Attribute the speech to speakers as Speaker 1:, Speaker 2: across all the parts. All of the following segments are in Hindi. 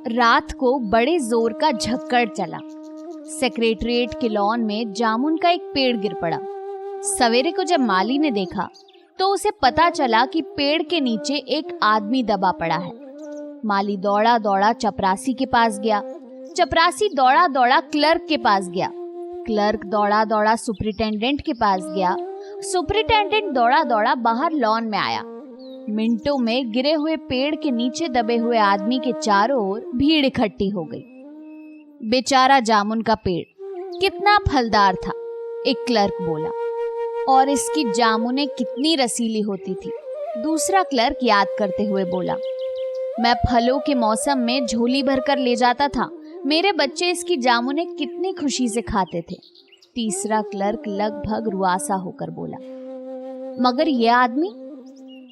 Speaker 1: रात को बड़े जोर का झक्कड़ चला। सेक्रेटरिएट के लॉन में जामुन का एक पेड़ गिर पड़ा। सवेरे को जब माली ने देखा तो उसे पता चला कि पेड़ के नीचे एक आदमी दबा पड़ा है। माली दौड़ा दौड़ा चपरासी के पास गया। चपरासी दौड़ा दौड़ा क्लर्क के पास गया। क्लर्क दौड़ा दौड़ा सुपरिटेंडेंट के पास गया। सुपरिटेंडेंट दौड़ा दौड़ा बाहर लॉन में आया। मिनटों में गिरे हुए पेड़ के नीचे दबे हुए आदमी के चारों ओर भीड़ इकट्ठी हो गई। बेचारा जामुन का पेड़ कितना फलदार था, एक क्लर्क बोला, और इसकी जामुनें कितनी रसीली होती थी, दूसरा क्लर्क याद करते हुए बोला। मैं फलों के मौसम में झोली भरकर ले जाता था, मेरे बच्चे इसकी जामुनें कितनी खुशी से खाते थे, तीसरा क्लर्क लगभग रुआसा होकर बोला। मगर यह आदमी?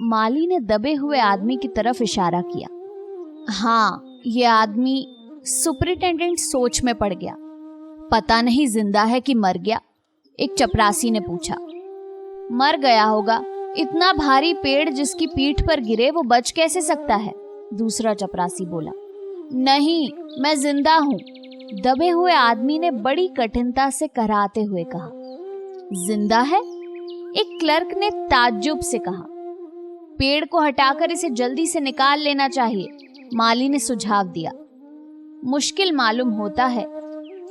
Speaker 1: माली ने दबे हुए आदमी की तरफ इशारा किया। हाँ, यह आदमी। सुपरिटेंडेंट सोच में पड़ गया। पता नहीं जिंदा है कि मर गया, एक चपरासी ने पूछा। मर गया होगा, इतना भारी पेड़ जिसकी पीठ पर गिरे वो बच कैसे सकता है, दूसरा चपरासी बोला। नहीं, मैं जिंदा हूं, दबे हुए आदमी ने बड़ी कठिनता से कराते हुए कहा। जिंदा है? एक क्लर्क ने ताज्जुब से कहा। पेड़ को हटाकर इसे जल्दी से निकाल लेना चाहिए, माली ने सुझाव दिया। मुश्किल मालूम होता है,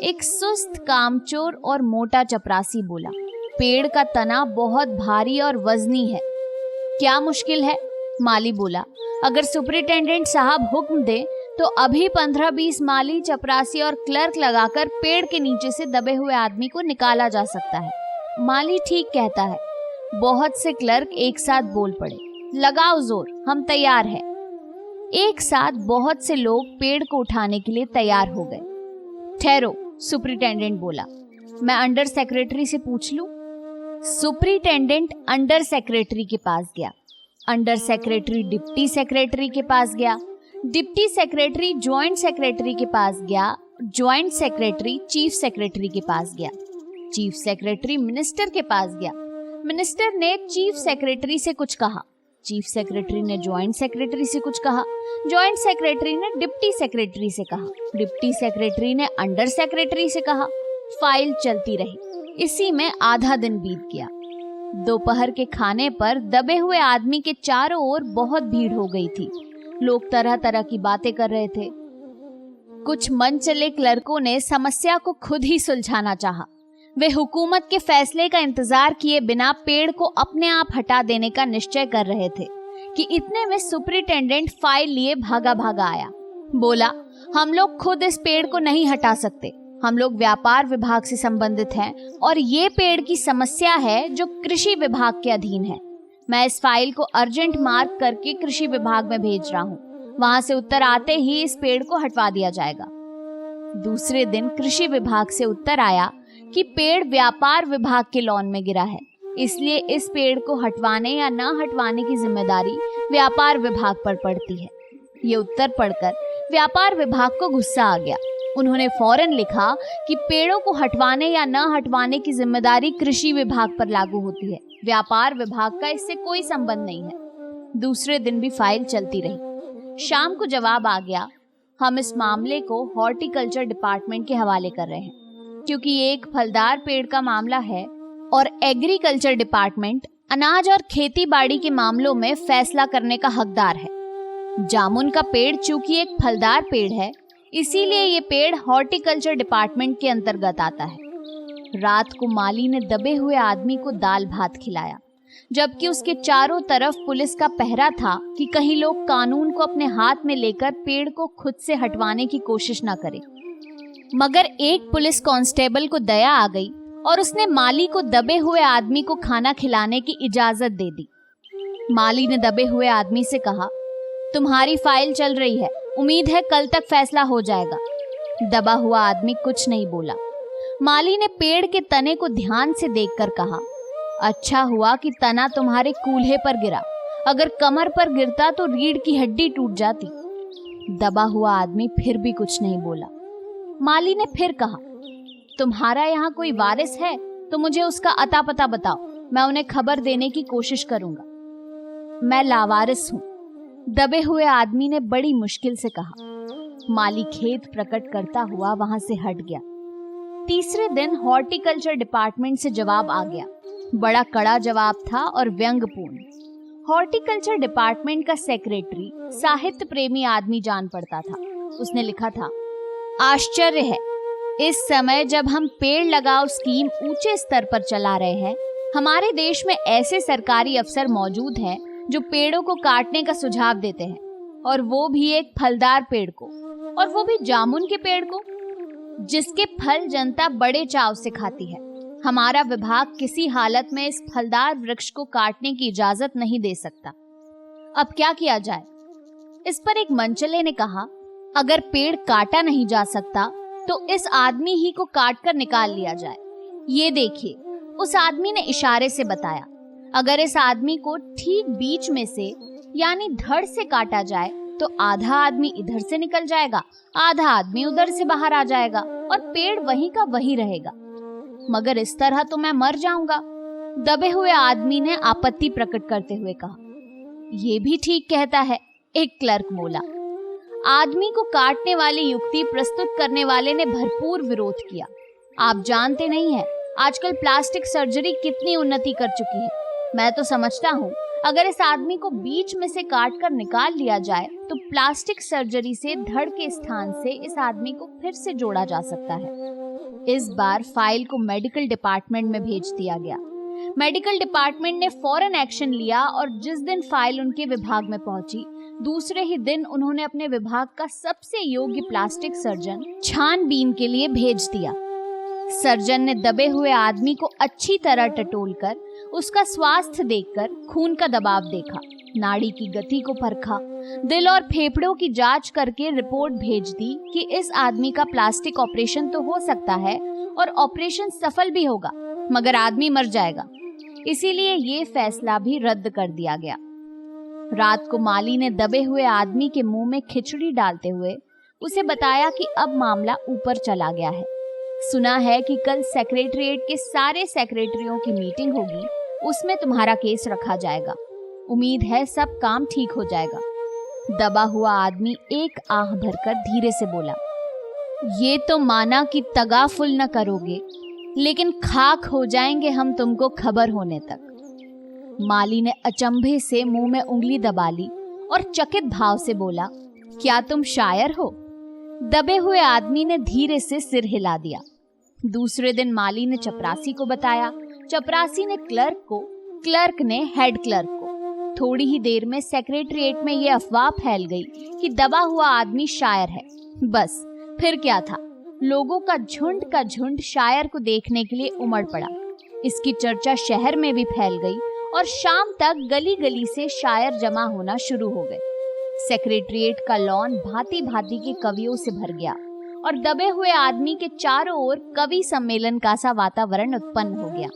Speaker 1: एक सुस्त कामचोर और मोटा चपरासी बोला। पेड़ का तना बहुत भारी और वजनी है। क्या मुश्किल है? माली बोला। अगर सुपरिटेंडेंट साहब हुक्म दे तो अभी 15-20 माली, चपरासी और क्लर्क लगाकर पेड़ के नीचे से दबे हुए आदमी को निकाला जा सकता है। माली ठीक कहता है। बहुत से क्लर्क एक साथ बोल पड़े। लगाओ जोर, हम तैयार हैं। एक साथ बहुत से लोग पेड़ को उठाने के लिए तैयार हो गए। ठहरो, सुपरिटेंडेंट बोला, मैं अंडर सेक्रेटरी से पूछ लूं। सुपरिटेंडेंट अंडर सेक्रेटरी के पास गया। अंडर सेक्रेटरी डिप्टी सेक्रेटरी के पास गया। डिप्टी सेक्रेटरी ज्वाइंट सेक्रेटरी के पास गया। ज्वाइंट सेक्रेटरी चीफ सेक्रेटरी के पास गया। चीफ सेक्रेटरी मिनिस्टर के पास गया। मिनिस्टर ने चीफ सेक्रेटरी से कुछ कहा। चीफ सेक्रेटरी ने ज्वाइंट सेक्रेटरी से कुछ कहा। ज्वाइंट सेक्रेटरी ने डिप्टी सेक्रेटरी से कहा। डिप्टी सेक्रेटरी ने अंडर सेक्रेटरी से कहा। फाइल चलती रही। इसी में आधा दिन बीत गया। दोपहर के खाने पर दबे हुए आदमी के चारों ओर बहुत भीड़ हो गई थी। लोग तरह तरह की बातें कर रहे थे। कुछ मन चले क्लर्कों ने समस्या को खुद ही सुलझाना चाहा। वे हुकूमत के फैसले का इंतजार किए बिना पेड़ को अपने आप हटा देने का निश्चय कर रहे थे कि इतने में सुपरिटेंडेंट फाइल लिए भागा भागा आया। बोला, हम लोग खुद इस पेड़ को नहीं हटा सकते, हम लोग व्यापार विभाग से संबंधित हैं और ये पेड़ की समस्या है जो कृषि विभाग के अधीन है। मैं इस फाइल को अर्जेंट मार्क करके कृषि विभाग में भेज रहा हूँ, वहां से उत्तर आते ही इस पेड़ को हटवा दिया जाएगा। दूसरे दिन कृषि विभाग से उत्तर आया कि पेड़ व्यापार विभाग के लॉन में गिरा है, इसलिए इस पेड़ को हटवाने या न हटवाने की जिम्मेदारी व्यापार विभाग पर पड़ती है। ये उत्तर पढ़कर व्यापार विभाग को गुस्सा आ गया। उन्होंने फौरन लिखा कि पेड़ों को हटवाने या न हटवाने की जिम्मेदारी कृषि विभाग पर लागू होती है, व्यापार विभाग का इससे कोई संबंध नहीं है। दूसरे दिन भी फाइल चलती रही। शाम को जवाब आ गया, हम इस मामले को हॉर्टिकल्चर डिपार्टमेंट के हवाले कर रहे हैं, क्योंकि ये एक फलदार पेड़ का मामला है और एग्रीकल्चर डिपार्टमेंट अनाज और खेती बाड़ी के मामलों में फैसला करने का हकदार है। जामुन का पेड़ चूंकि एक फलदार पेड़ है, इसीलिए ये पेड़ हॉर्टिकल्चर डिपार्टमेंट के अंतर्गत आता है। रात को माली ने दबे हुए आदमी को दाल भात खिलाया, जबकि उसके चारों तरफ पुलिस का पहरा था कि कहीं लोग कानून को अपने हाथ में लेकर पेड़ को खुद से हटवाने की कोशिश न करें। मगर एक पुलिस कांस्टेबल को दया आ गई और उसने माली को दबे हुए आदमी को खाना खिलाने की इजाजत दे दी। माली ने दबे हुए आदमी से कहा, तुम्हारी फाइल चल रही है, उम्मीद है कल तक फैसला हो जाएगा। दबा हुआ आदमी कुछ नहीं बोला। माली ने पेड़ के तने को ध्यान से देखकर कहा, अच्छा हुआ कि तना तुम्हारे कूल्हे पर गिरा, अगर कमर पर गिरता तो रीढ़ की हड्डी टूट जाती। दबा हुआ आदमी फिर भी कुछ नहीं बोला। माली ने फिर कहा, तुम्हारा यहाँ कोई वारिस है तो मुझे उसका अता पता बताओ, मैं उन्हें खबर देने की कोशिश करूंगा। मैं लावारिस हूँ, दबे हुए आदमी ने बड़ी मुश्किल से कहा। माली खेद प्रकट करता हुआ वहां से हट गया। तीसरे दिन हॉर्टिकल्चर डिपार्टमेंट से जवाब आ गया। बड़ा कड़ा जवाब था और व्यंग्यपूर्ण। हॉर्टिकल्चर डिपार्टमेंट का सेक्रेटरी साहित्य प्रेमी आदमी जान पड़ता था। उसने लिखा था, आश्चर्य है, इस समय जब हम पेड़ लगाओ स्कीम ऊंचे स्तर पर चला रहे हैं, हमारे देश में ऐसे सरकारी अफसर मौजूद हैं जो पेड़ों को काटने का सुझाव देते हैं, और वो भी एक फलदार पेड़ को, और वो भी जामुन के पेड़ को, जिसके फल जनता बड़े चाव से खाती है। हमारा विभाग किसी हालत में इस फलदार वृक्ष को काटने की इजाजत नहीं दे सकता। अब क्या किया जाए? इस पर एक मंचले ने कहा, अगर पेड़ काटा नहीं जा सकता तो इस आदमी ही को काट कर निकाल लिया जाए। ये देखिए, उस आदमी ने इशारे से बताया, अगर इस आदमी को ठीक बीच में से यानी धड़ से काटा जाए तो आधा आदमी इधर से निकल जाएगा, आधा आदमी उधर से बाहर आ जाएगा और पेड़ वहीं का वहीं रहेगा। मगर इस तरह तो मैं मर जाऊंगा। दबे हुए आदमी ने आपत्ति प्रकट करते हुए कहा। ये भी ठीक कहता है, एक क्लर्क बोला। आदमी को काटने वाली युक्ति प्रस्तुत करने वाले ने भरपूर विरोध किया। आप जानते नहीं हैं, आजकल प्लास्टिक सर्जरी कितनी उन्नति कर चुकी है। मैं तो समझता हूँ अगर इस आदमी को बीच में से काट कर निकाल लिया जाए तो प्लास्टिक सर्जरी से धड़ के स्थान से इस आदमी को फिर से जोड़ा जा सकता है। इस बार फाइल को मेडिकल डिपार्टमेंट में भेज दिया गया। मेडिकल डिपार्टमेंट ने फौरन एक्शन लिया और जिस दिन फाइल उनके विभाग में पहुंची, दूसरे ही दिन उन्होंने अपने विभाग का सबसे योग्य प्लास्टिक सर्जन छानबीन के लिए भेज दिया। सर्जन ने दबे हुए आदमी को अच्छी तरह टटोलकर उसका स्वास्थ्य देखकर खून का दबाव देखा, नाड़ी की गति को परखा, दिल और फेफड़ों की जांच करके रिपोर्ट भेज दी कि इस आदमी का प्लास्टिक ऑपरेशन तो हो सकता है और ऑपरेशन सफल भी होगा, मगर आदमी मर जाएगा। इसीलिए ये फैसला भी रद्द कर दिया गया। रात को माली ने दबे हुए आदमी के मुंह में खिचड़ी डालते हुए उसे बताया कि अब मामला ऊपर चला गया है। सुना है कि कल सेक्रेटरीट के सारे सेक्रेटरियों की मीटिंग होगी, उसमें तुम्हारा केस रखा जाएगा। उम्मीद है सब काम ठीक हो जाएगा। दबा हुआ आदमी एक आह भरकर धीरे से बोला, ये तो माना कि तगाफुल न करोगे, लेकिन खाक हो जाएंगे हम तुमको खबर होने तक। माली ने अचंभे से मुंह में उंगली दबा ली और चकित भाव से बोला, क्या तुम शायर हो? दबे हुए आदमी ने धीरे से सिर हिला दिया। दूसरे दिन माली ने चपरासी को बताया, चपरासी ने क्लर्क को, क्लर्क ने हेड क्लर्क को। थोड़ी ही देर में सेक्रेटरीट में यह अफवाह फैल गई कि दबा हुआ आदमी शायर है। बस फिर क्या था, लोगों का झुंड शायर को देखने के लिए उमड़ पड़ा। इसकी चर्चा शहर में भी फैल गई और शाम तक गली गली से शायर जमा होना शुरू हो गए। सेक्रेटरीट का लॉन भांति भांति के कवियों से भर गया और दबे हुए आदमी के चारों ओर कवि सम्मेलन का सा वातावरण उत्पन्न हो गया।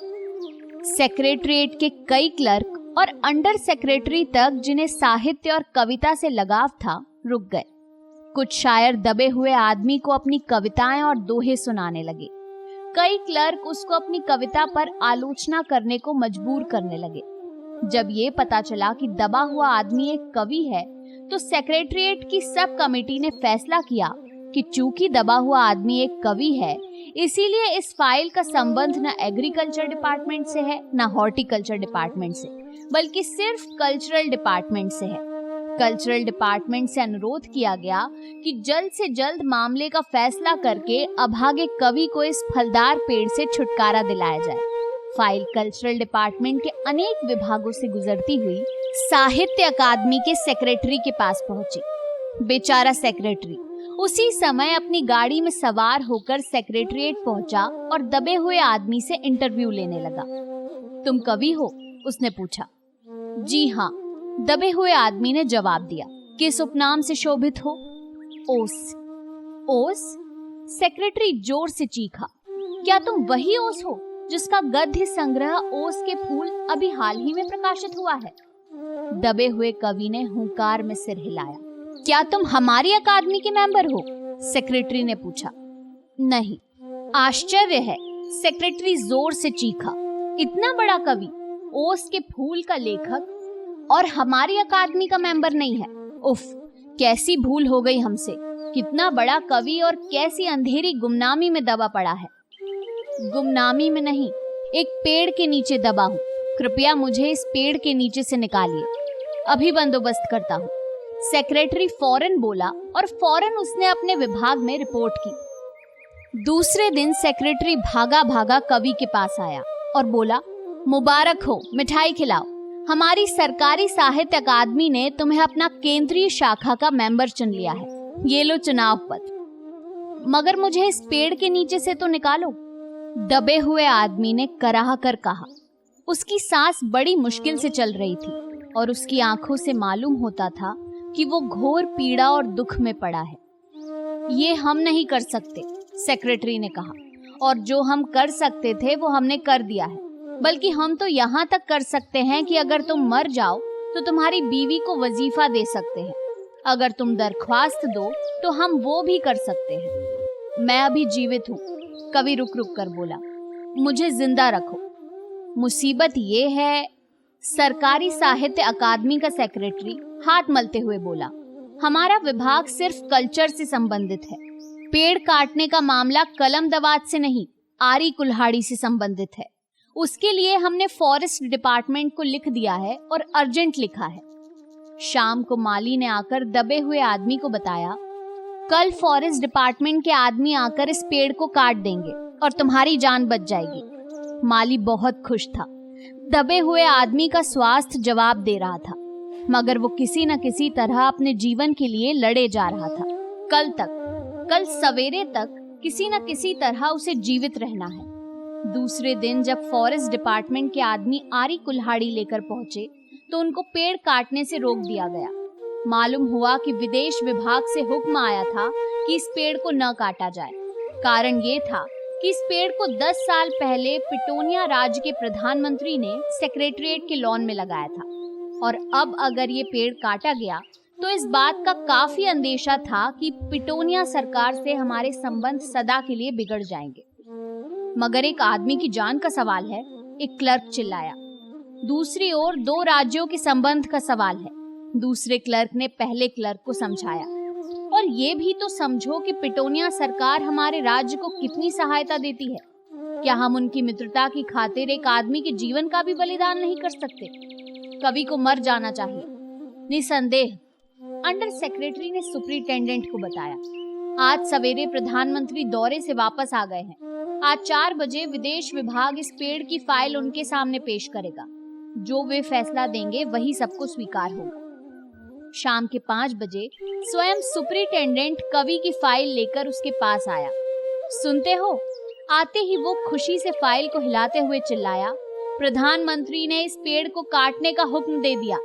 Speaker 1: सेक्रेटरीट के कई क्लर्क और अंडर सेक्रेटरी तक जिन्हें साहित्य और कविता से लगाव था, रुक गए। कुछ शायर दबे हुए आदमी को अपनी कविताएं और दोहे सुनाने लगे। कई क्लर्क उसको अपनी कविता पर आलोचना करने को मजबूर करने लगे। जब ये पता चला कि दबा हुआ आदमी एक कवि है, तो सेक्रेटरीट की सब कमेटी ने फैसला किया कि चूंकि दबा हुआ आदमी एक कवि है, इसीलिए इस फाइल का संबंध न एग्रीकल्चर डिपार्टमेंट से है न हॉर्टिकल्चर डिपार्टमेंट से, बल्कि सिर्फ कल्चरल डिपार्टमेंट से है। कल्चरल डिपार्टमेंट से अनुरोध किया गया कि जल्द से जल्द मामले का फैसला करके अभागे कवि को इस फलदार पेड़ से छुटकारा दिलाया जाए। फाइल कल्चरल डिपार्टमेंट के अनेक विभागों से गुजरती हुई साहित्य अकादमी के सेक्रेटरी के पास पहुंची। बेचारा सेक्रेटरी उसी समय अपनी गाड़ी में सवार होकर सेक्रेटरीट पहुंचा और दबे हुए आदमी से इंटरव्यू लेने लगा। तुम कवि हो? उसने पूछा। जी हाँ, दबे हुए आदमी ने जवाब दिया। किस उपनाम से शोभित हो? ओस। ओस? सेक्रेटरी जोर से चीखा। क्या तुम वही ओस हो जिसका गद्य संग्रह ओस के फूल अभी हाल ही में प्रकाशित हुआ है? दबे हुए कवि ने हुंकार में सिर हिलाया। क्या तुम हमारी अकादमी के मेंबर हो? सेक्रेटरी ने पूछा। नहीं। आश्चर्य है, सेक्रेटरी जोर से चीखा। इतना बड़ा कवि, ओस के फूल का लेखक, और हमारी अकादमी का मेंबर नहीं है? उफ, कैसी भूल हो गई हमसे। कितना बड़ा कवि और कैसी अंधेरी गुमनामी में दबा पड़ा है। गुमनामी में नहीं, एक पेड़ के नीचे दबा हूँ। कृपया मुझे इस पेड़ के नीचे से निकालिए, अभी बंदोबस्त करता हूँ। सेक्रेटरी फौरन बोला और फौरन उसने अपने विभाग में रिपोर्ट की। दूसरे दिन सेक्रेटरी भागा भागा कवि के पास आया और बोला, मुबारक हो, मिठाई खिलाओ। हमारी सरकारी साहित्य अकादमी ने तुम्हें अपना केंद्रीय शाखा का मेंबर चुन लिया है। ये लो चुनाव पत्र, मगर मुझे इस पेड़ के नीचे से तो निकालो। दबे हुए आदमी ने कराह कर कहा। उसकी सांस बड़ी मुश्किल से चल रही थी और उसकी आंखों से मालूम होता था कि वो घोर पीड़ा और दुख में पड़ा है। ये हम नहीं कर सकते, सेक्रेटरी ने कहा, और जो हम कर सकते थे वो हमने कर दिया है। बल्कि हम तो यहाँ तक कर सकते हैं कि अगर तुम मर जाओ तो तुम्हारी बीवी को वजीफा दे सकते हैं। अगर तुम दरख्वास्त दो तो हम वो भी कर सकते हैं। मैं अभी जीवित हूँ, कवि रुक रुक कर बोला, मुझे जिंदा रखो। मुसीबत ये है, सरकारी साहित्य अकादमी का सेक्रेटरी हाथ मलते हुए बोला, हमारा विभाग सिर्फ कल्चर से संबंधित है। पेड़ काटने का मामला कलम दवात से नहीं, आरी कुल्हाड़ी से संबंधित है। उसके लिए हमने फॉरेस्ट डिपार्टमेंट को लिख दिया है और अर्जेंट लिखा है। शाम को माली ने आकर दबे हुए आदमी को बताया, कल फॉरेस्ट डिपार्टमेंट के आदमी आकर इस पेड़ को काट देंगे और तुम्हारी जान बच जाएगी। माली बहुत खुश था। दबे हुए आदमी का स्वास्थ्य जवाब दे रहा था, मगर वो किसी न किसी तरह अपने जीवन के लिए लड़े जा रहा था। कल सवेरे तक किसी न किसी तरह उसे जीवित रहना है। दूसरे दिन जब फॉरेस्ट डिपार्टमेंट के आदमी आरी कुल्हाड़ी लेकर पहुंचे तो उनको पेड़ काटने से रोक दिया गया। मालूम हुआ कि विदेश विभाग से हुक्म आया था कि इस पेड़ को न काटा जाए। कारण ये था कि इस पेड़ को 10 साल पहले पिटोनिया राज्य के प्रधानमंत्री ने सेक्रेटरीट के लॉन में लगाया था, और अब अगर ये पेड़ काटा गया तो इस बात का काफी अंदेशा था कि पिटोनिया सरकार से हमारे संबंध सदा के लिए बिगड़ जाएंगे। मगर एक आदमी की जान का सवाल है, एक क्लर्क चिल्लाया। दूसरी ओर 2 राज्यों के संबंध का सवाल है, दूसरे क्लर्क ने पहले क्लर्क को समझाया। और ये भी तो समझो कि पिटोनिया सरकार हमारे राज्य को कितनी सहायता देती है। क्या हम उनकी मित्रता की खातिर एक आदमी के जीवन का भी बलिदान नहीं कर सकते? कवि को मर जाना चाहिए, निसंदेह, अंडर सेक्रेटरी ने सुपरिटेंडेंट को बताया। आज सवेरे प्रधानमंत्री दौरे से वापस आ गए हैं। आज 4 बजे विदेश विभाग इस पेड़ की फाइल उनके सामने पेश करेगा। जो वे फैसला देंगे वही सबको स्वीकार होगा। शाम के 5 बजे स्वयं सुपरिटेंडेंट कवि की फाइल लेकर उसके पास आया। सुनते हो? आते ही वो खुशी से फाइल को हिलाते हुए चिल्लाया, प्रधानमंत्री ने इस पेड़ को काटने का हुक्म दे दिया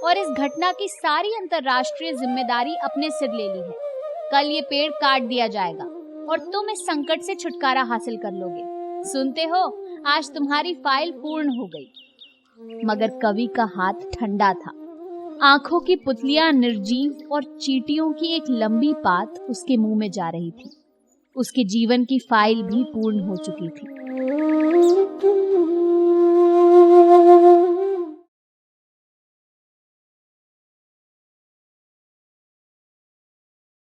Speaker 1: और इस घटना की सारी अंतर्राष्ट्रीय जिम्मेदारी अपने सिर ले ली है। कल ये पेड़ काट दिया जाएगा और तुम इस संकट से छुटकारा हासिल कर लोगे। सुनते हो? आज तुम्हारी फाइल पूर्ण हो गई। मगर कवि का हाथ ठंडा था। आंखों की पुतलियां निर्जीव और चींटियों की एक लंबी पात उसके मुंह में जा रही थी। उसके जीवन की फाइल भी पूर्ण हो चुकी थी।